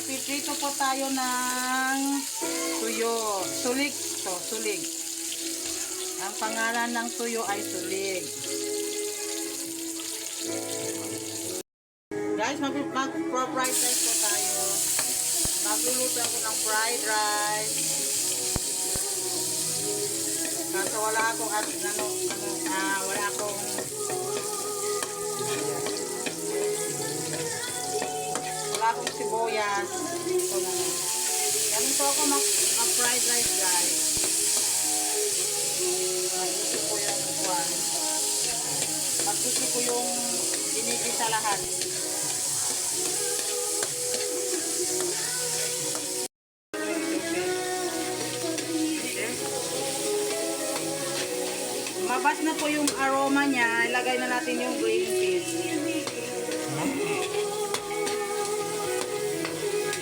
Magpiprito po tayo ng tuyo. Sulig. So, sulig. Ang pangalan ng tuyo ay sulig. Guys, mag-fried rice po tayo. Magluluto ako ng fried rice. Kaso wala akong sibuyas. So, ganito ako mag-fried rice, guys. Magsusi ko yung kwan. Magsusi ko yung inigisa lahat. Mabas na po yung aroma niya. Ilagay na natin yung green peas.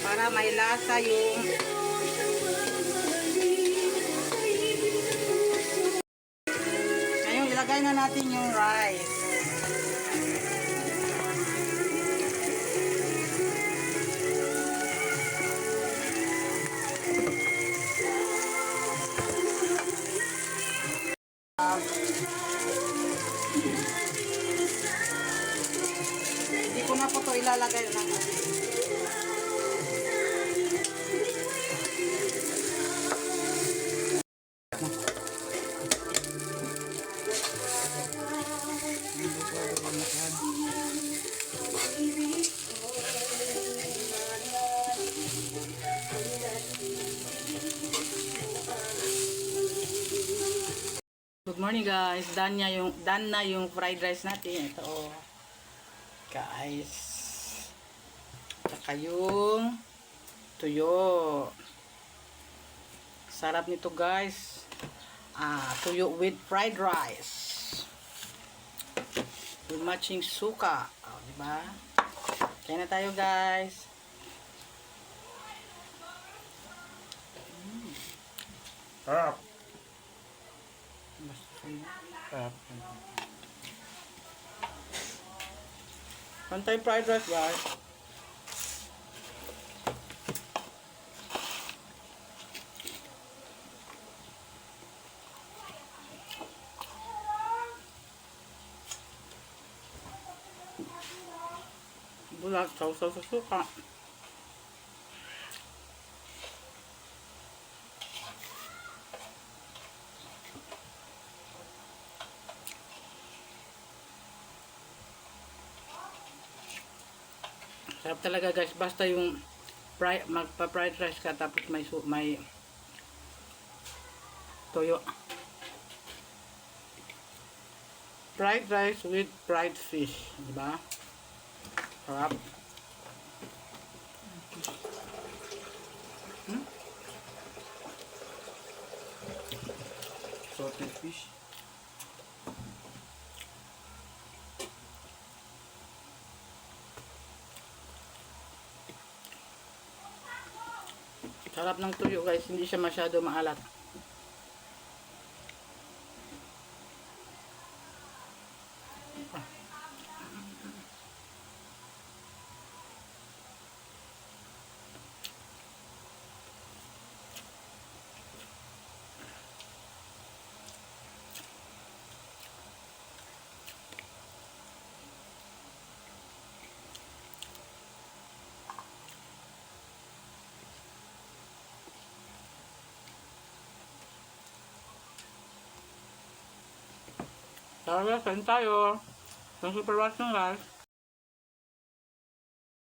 Para may lasa yung ngayon ilagay na natin yung rice. Hindi ko na po ito ilalagay ng Good morning, guys. Done na yung fried rice natin. Ito, oh. Guys. Saka yung tuyo. Sarap nito, guys. Tuyo with fried rice. With matching suka. Oh, diba? Kaya na tayo, guys. Sarap. Sarap. Pantay fried rice, guys. Bulat, sausaw sa suka. Sarap talaga, guys. Basta yung magpa-fried rice ka tapos may toyo. Fried rice with fried fish, di ba? Sarap. Salted fish. Sarap ng tuyo, guys. Hindi siya masyado maalat. Tara, kain tayo. Thank you for watching, guys.